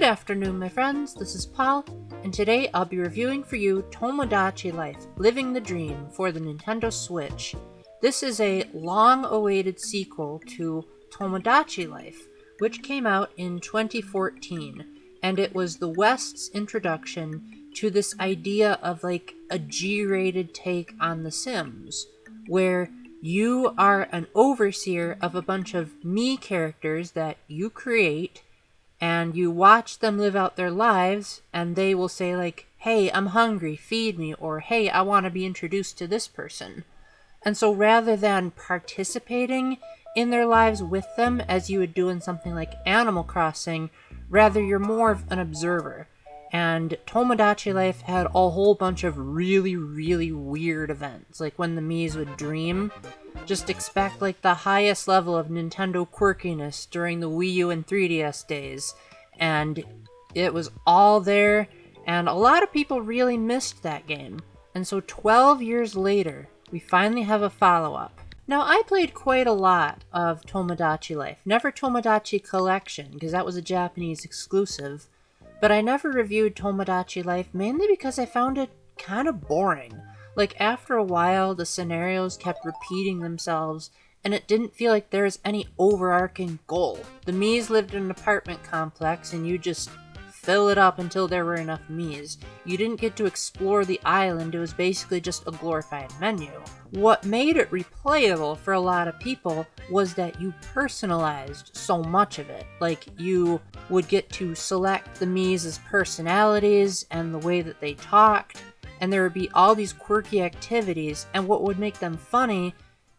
Good afternoon, my friends. This is Paul, and today I'll be reviewing for you Tomodachi Life: Living the Dream for the Nintendo Switch. This is a long-awaited sequel to Tomodachi Life, which came out in 2014, and it was the West's introduction to this idea of like a G-rated take on The Sims, where you are an overseer of a bunch of Mii characters that you create, and you watch them live out their lives, and they will say like, hey, I'm hungry, feed me, or hey, I want to be introduced to this person. And so rather than participating in their lives with them as you would do in something like Animal Crossing, rather you're more of an observer. And Tomodachi Life had a whole bunch of really, really weird events. Like when the Miis would dream, just expect like the highest level of Nintendo quirkiness during the Wii U and 3DS days. And it was all there, and a lot of people really missed that game. And so 12 years later, we finally have a follow-up. Now, I played quite a lot of Tomodachi Life. Never Tomodachi Collection, because that was a Japanese exclusive. But I never reviewed Tomodachi Life mainly because I found it kind of boring. Like, after a while, the scenarios kept repeating themselves, and it didn't feel like there was any overarching goal. The Miis lived in an apartment complex, and you just fill it up until there were enough Miis. You didn't get to explore the island, it was basically just a glorified menu. What made it replayable for a lot of people was that you personalized so much of it. Like, you would get to select the Mii's personalities and the way that they talked, and there would be all these quirky activities, and what would make them funny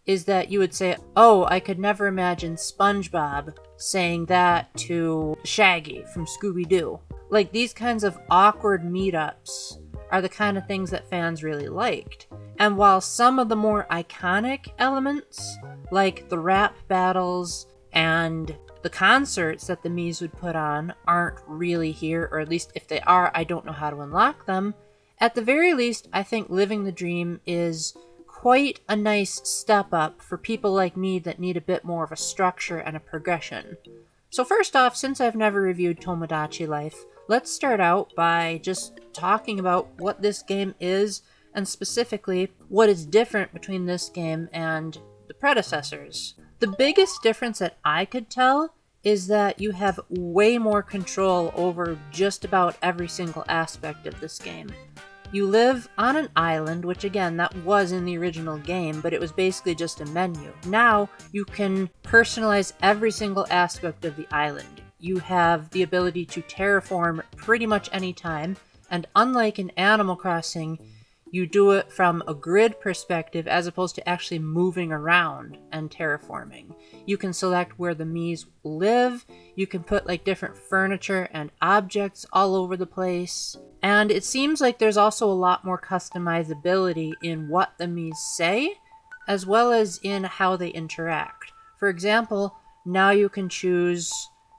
is that you would say, oh, I could never imagine SpongeBob saying that to Shaggy from Scooby-Doo. Like, these kinds of awkward meetups are the kind of things that fans really liked. And while some of the more iconic elements, like the rap battles and the concerts that the Miis would put on, aren't really here, or at least if they are, I don't know how to unlock them, at the very least, I think Living the Dream is quite a nice step up for people like me that need a bit more of a structure and a progression. So first off, since I've never reviewed Tomodachi Life, let's start out by just talking about what this game is, and specifically what is different between this game and the predecessors. The biggest difference that I could tell is that you have way more control over just about every single aspect of this game. You live on an island, which again, that was in the original game, but it was basically just a menu. Now, you can personalize every single aspect of the island. You have the ability to terraform pretty much any time, and unlike in Animal Crossing, you do it from a grid perspective as opposed to actually moving around and terraforming. You can select where the Miis live, you can put like different furniture and objects all over the place, and it seems like there's also a lot more customizability in what the Miis say, as well as in how they interact. For example, now you can choose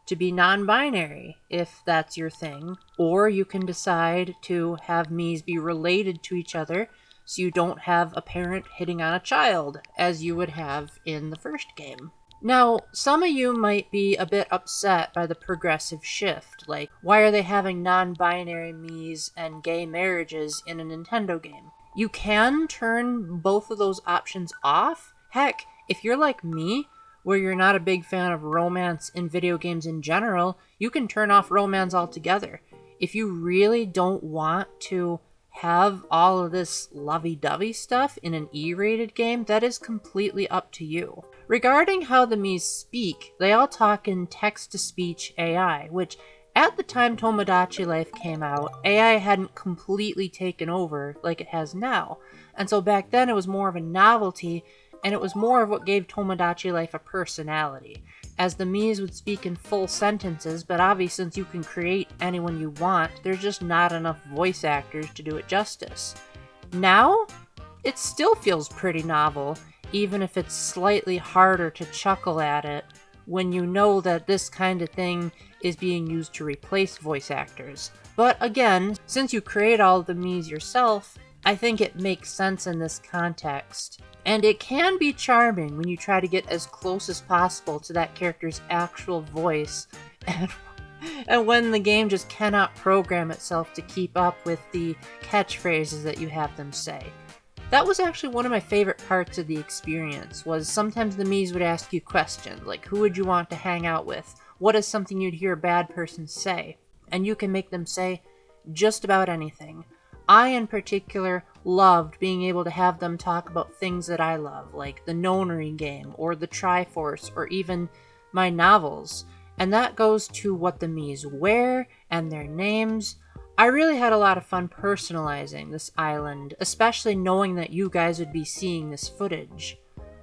to be non-binary, if that's your thing, or you can decide to have Miis be related to each other, so you don't have a parent hitting on a child, as you would have in the first game. Now, some of you might be a bit upset by the progressive shift, like, why are they having non-binary Miis and gay marriages in a Nintendo game? You can turn both of those options off. Heck, if you're like me, where you're not a big fan of romance in video games in general, you can turn off romance altogether. If you really don't want to have all of this lovey-dovey stuff in an E-rated game, that is completely up to you. Regarding how the Miis speak, they all talk in text-to-speech AI, which at the time Tomodachi Life came out, AI hadn't completely taken over like it has now. And so back then it was more of a novelty, and it was more of what gave Tomodachi Life a personality, as the Miis would speak in full sentences, but obviously since you can create anyone you want, there's just not enough voice actors to do it justice. Now, it still feels pretty novel, even if it's slightly harder to chuckle at it when you know that this kind of thing is being used to replace voice actors. But again, since you create all of the Miis yourself, I think it makes sense in this context. And it can be charming when you try to get as close as possible to that character's actual voice. And And when the game just cannot program itself to keep up with the catchphrases that you have them say. That was actually one of my favorite parts of the experience, was sometimes the Miis would ask you questions, like who would you want to hang out with? What is something you'd hear a bad person say? And you can make them say just about anything. I, in particular, loved being able to have them talk about things that I love, like the Nonary game, or the Triforce, or even my novels. And that goes to what the Miis wear, and their names. I really had a lot of fun personalizing this island, especially knowing that you guys would be seeing this footage.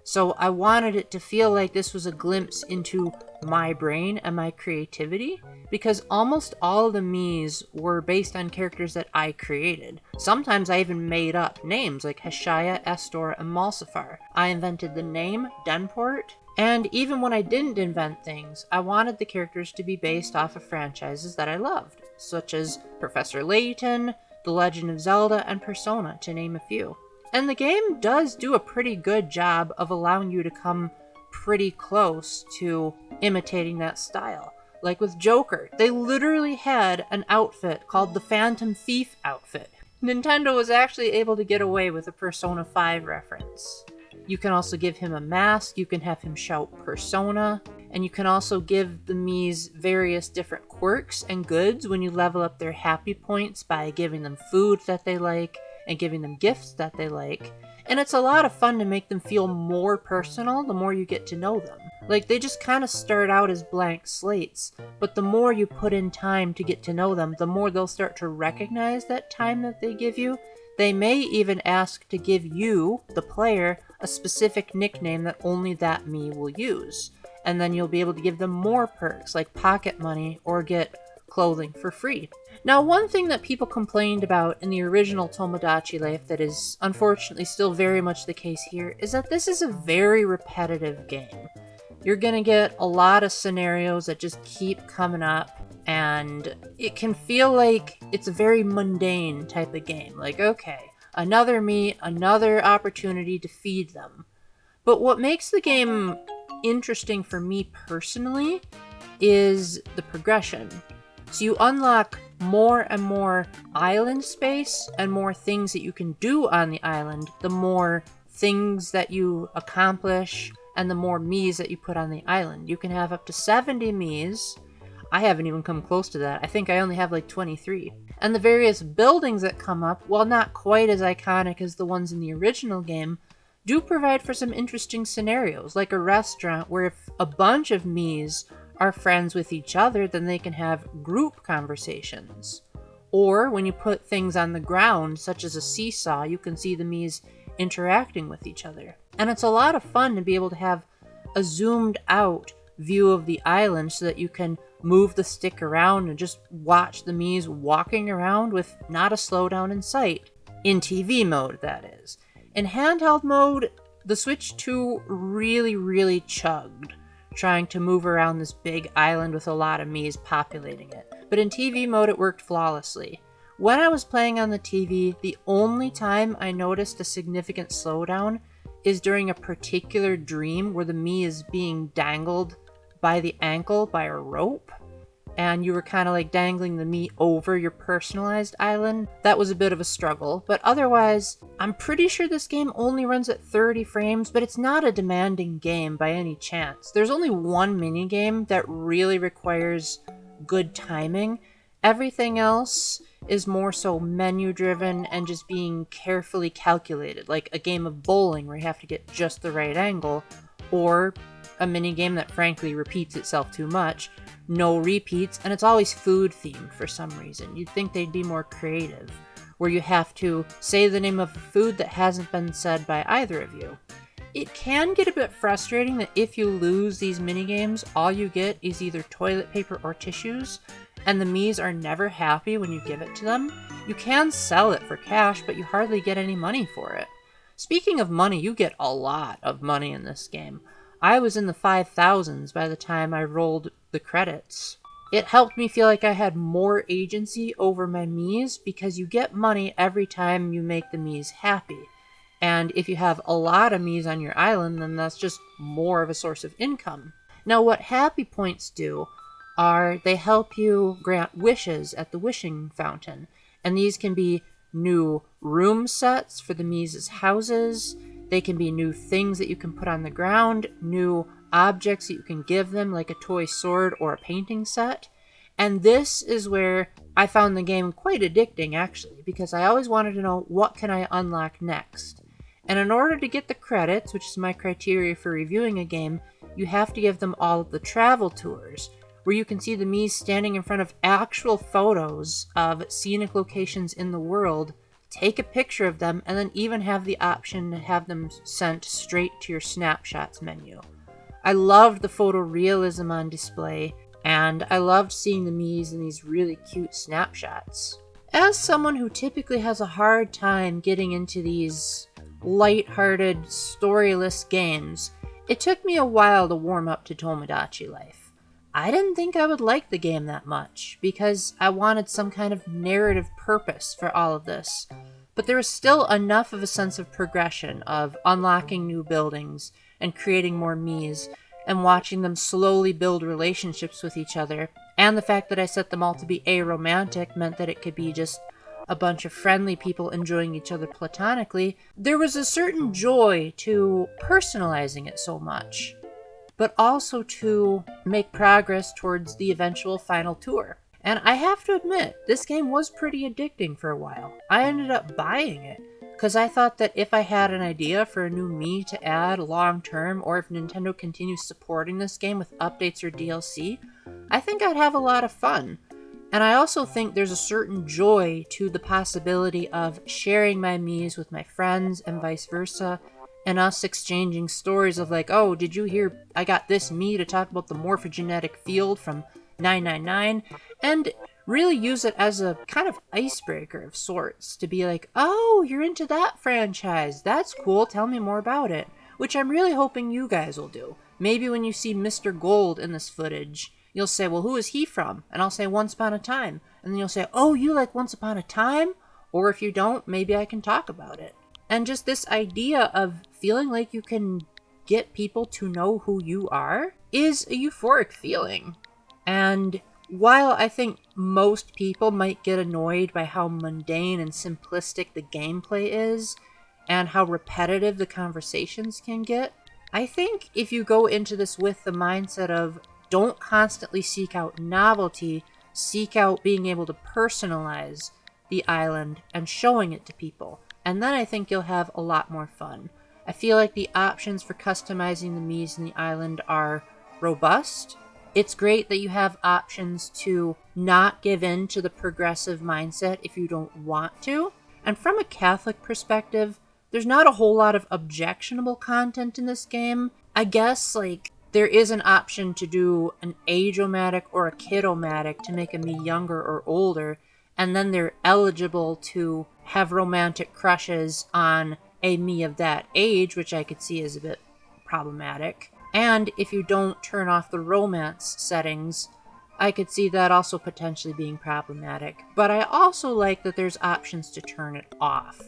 So I wanted it to feel like this was a glimpse into my brain and my creativity, because almost all of the Miis were based on characters that I created. Sometimes I even made up names like Heshaya, Estor, and Malsafar. I invented the name Denport, and even when I didn't invent things, I wanted the characters to be based off of franchises that I loved, such as Professor Layton, The Legend of Zelda, and Persona, to name a few. And the game does do a pretty good job of allowing you to come pretty close to imitating that style. Like with Joker, they literally had an outfit called the Phantom Thief outfit. Nintendo was actually able to get away with a Persona 5 reference. You can also give him a mask, you can have him shout Persona, and you can also give the Miis various different quirks and goods when you level up their happy points by giving them food that they like, and giving them gifts that they like. And it's a lot of fun to make them feel more personal the more you get to know them. Like, they just kind of start out as blank slates, but the more you put in time to get to know them, the more they'll start to recognize that time that they give you. They may even ask to give you, the player, a specific nickname that only that Mii will use. And then you'll be able to give them more perks, like pocket money, or get clothing for free. Now, one thing that people complained about in the original Tomodachi Life that is unfortunately still very much the case here is that this is a very repetitive game. You're gonna get a lot of scenarios that just keep coming up, and it can feel like it's a very mundane type of game. Like, okay, another Mii, another opportunity to feed them. But what makes the game interesting for me personally is the progression. So you unlock more and more island space and more things that you can do on the island, the more things that you accomplish and the more Miis that you put on the island. You can have up to 70 Miis. I haven't even come close to that. I think I only have like 23. And the various buildings that come up, while not quite as iconic as the ones in the original game, do provide for some interesting scenarios, like a restaurant where if a bunch of Miis are friends with each other, then they can have group conversations. Or when you put things on the ground, such as a seesaw, you can see the Miis interacting with each other. And it's a lot of fun to be able to have a zoomed out view of the island so that you can move the stick around and just watch the Miis walking around with not a slowdown in sight. In TV mode, that is. In handheld mode, the Switch 2 really chugged, trying to move around this big island with a lot of Miis populating it. But in TV mode, it worked flawlessly. When I was playing on the TV, the only time I noticed a significant slowdown is during a particular dream where the Mii is being dangled by the ankle by a rope, and you were kind of like dangling the Mii over your personalized island. That was a bit of a struggle, but otherwise, I'm pretty sure this game only runs at 30 frames, but it's not a demanding game by any chance. There's only one minigame that really requires good timing. Everything else is more so menu driven and just being carefully calculated, like a game of bowling where you have to get just the right angle, or a minigame that frankly repeats itself too much. No repeats, and it's always food themed for some reason. You'd think they'd be more creative, where you have to say the name of a food that hasn't been said by either of you. It can get a bit frustrating that if you lose these minigames, all you get is either toilet paper or tissues, and the Miis are never happy when you give it to them. You can sell it for cash, but you hardly get any money for it. Speaking of money, you get a lot of money in this game. I was in the 5,000s by the time I rolled the credits. It helped me feel like I had more agency over my Miis because you get money every time you make the Miis happy. And if you have a lot of Miis on your island, then that's just more of a source of income. Now, what happy points do are they help you grant wishes at the wishing fountain. And these can be new room sets for the Mises' houses. They can be new things that you can put on the ground, new objects that you can give them, like a toy sword or a painting set. And this is where I found the game quite addicting, actually, because I always wanted to know, what can I unlock next? And in order to get the credits, which is my criteria for reviewing a game, you have to give them all of the travel tours, where you can see the Mies standing in front of actual photos of scenic locations in the world, take a picture of them, and then even have the option to have them sent straight to your snapshots menu. I loved the photorealism on display, and I loved seeing the Mies in these really cute snapshots. As someone who typically has a hard time getting into these light-hearted, storyless games, it took me a while to warm up to Tomodachi Life. I didn't think I would like the game that much, because I wanted some kind of narrative purpose for all of this. But there was still enough of a sense of progression, of unlocking new buildings, and creating more Mies, and watching them slowly build relationships with each other. And the fact that I set them all to be aromantic meant that it could be just a bunch of friendly people enjoying each other platonically. There was a certain joy to personalizing it so much, but also to make progress towards the eventual final tour. And I have to admit, this game was pretty addicting for a while. I ended up buying it, because I thought that if I had an idea for a new Mii to add long term, or if Nintendo continues supporting this game with updates or DLC, I think I'd have a lot of fun. And I also think there's a certain joy to the possibility of sharing my Miis with my friends and vice versa, and us exchanging stories of like, oh, did you hear I got this Mii to talk about the morphogenetic field from 999? And really use it as a kind of icebreaker of sorts, to be like, oh, you're into that franchise, that's cool, tell me more about it. Which I'm really hoping you guys will do. Maybe when you see Mr. Gold in this footage, you'll say, well, who is he from? And I'll say, Once Upon a Time. And then you'll say, oh, you like Once Upon a Time? Or if you don't, maybe I can talk about it. And just this idea of feeling like you can get people to know who you are is a euphoric feeling. And while I think most people might get annoyed by how mundane and simplistic the gameplay is, and how repetitive the conversations can get, I think if you go into this with the mindset of don't constantly seek out novelty, seek out being able to personalize the island and showing it to people. And then I think you'll have a lot more fun. I feel like the options for customizing the Miis in the island are robust. It's great that you have options to not give in to the progressive mindset if you don't want to. And from a Catholic perspective, there's not a whole lot of objectionable content in this game. I guess, like, there is an option to do an age-o-matic or a kid-o-matic to make a Mii younger or older, and then they're eligible to have romantic crushes on a Mii of that age, which I could see as a bit problematic. And if you don't turn off the romance settings, I could see that also potentially being problematic. But I also like that there's options to turn it off,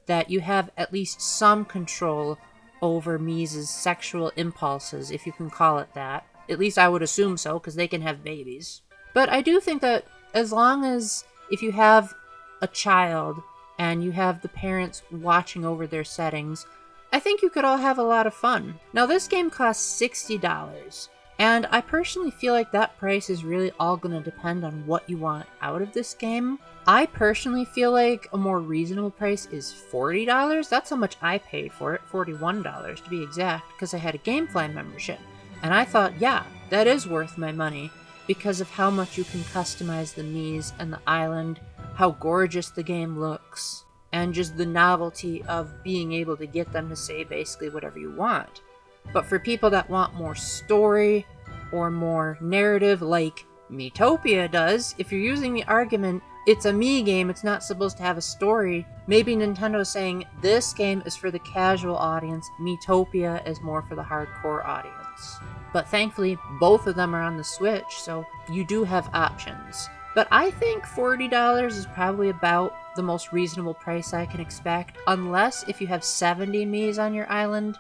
that you have at least some control over Mii's sexual impulses, if you can call it that. At least I would assume so, because they can have babies. But I do think that as long as if you have a child and you have the parents watching over their settings, I think you could all have a lot of fun. Now, this game costs $60, and I personally feel like that price is really all going to depend on what you want out of this game. I personally feel like a more reasonable price is $40. That's how much I paid for it, $41 to be exact, because I had a GameFly membership. And I thought, yeah, that is worth my money because of how much you can customize the Miis and the island, how gorgeous the game looks, and just the novelty of being able to get them to say basically whatever you want. But for people that want more story or more narrative like Miitopia does, if you're using the argument, it's a Mii game, it's not supposed to have a story, maybe Nintendo's saying this game is for the casual audience, Miitopia is more for the hardcore audience. But thankfully, both of them are on the Switch, so you do have options. But I think $40 is probably about the most reasonable price I can expect, unless if you have 70 Miis on your island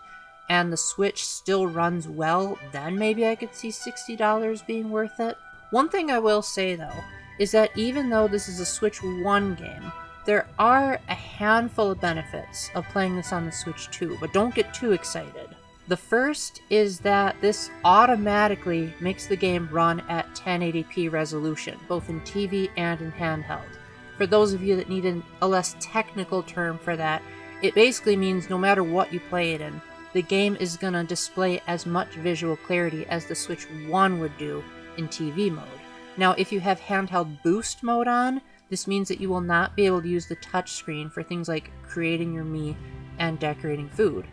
and the Switch still runs well, then maybe I could see $60 being worth it. One thing I will say though, is that even though this is a Switch 1 game, there are a handful of benefits of playing this on the Switch 2, but don't get too excited. The first is that this automatically makes the game run at 1080p resolution, both in TV and in handheld. For those of you that need a less technical term for that, it basically means no matter what you play it in, the game is going to display as much visual clarity as the Switch 1 would do in TV mode. Now, if you have handheld boost mode on, this means that you will not be able to use the touchscreen for things like creating your Mii and decorating food.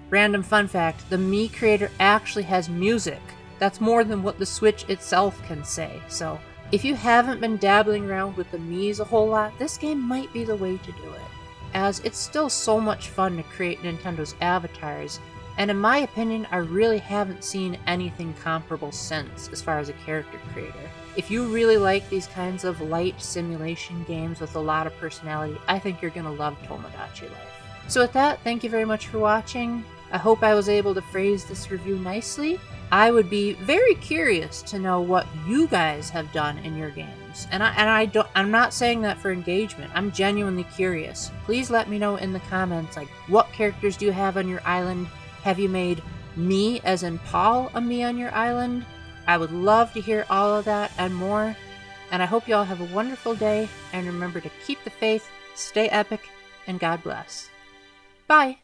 Random fun fact, the Mii creator actually has music. That's more than what the Switch itself can say. So if you haven't been dabbling around with the Miis a whole lot, this game might be the way to do it, as it's still so much fun to create Nintendo's avatars, and in my opinion, I really haven't seen anything comparable since as far as a character creator. If you really like these kinds of light simulation games with a lot of personality, I think you're going to love Tomodachi Life. So with that, thank you very much for watching. I hope I was able to phrase this review nicely. I would be very curious to know what you guys have done in your games. I'm not saying that for engagement. I'm genuinely curious. Please let me know in the comments, like, what characters do you have on your island? Have you made me, as in Paul, a Mii on your island? I would love to hear all of that and more. And I hope you all have a wonderful day, and remember to keep the faith, stay epic, and God bless. Bye!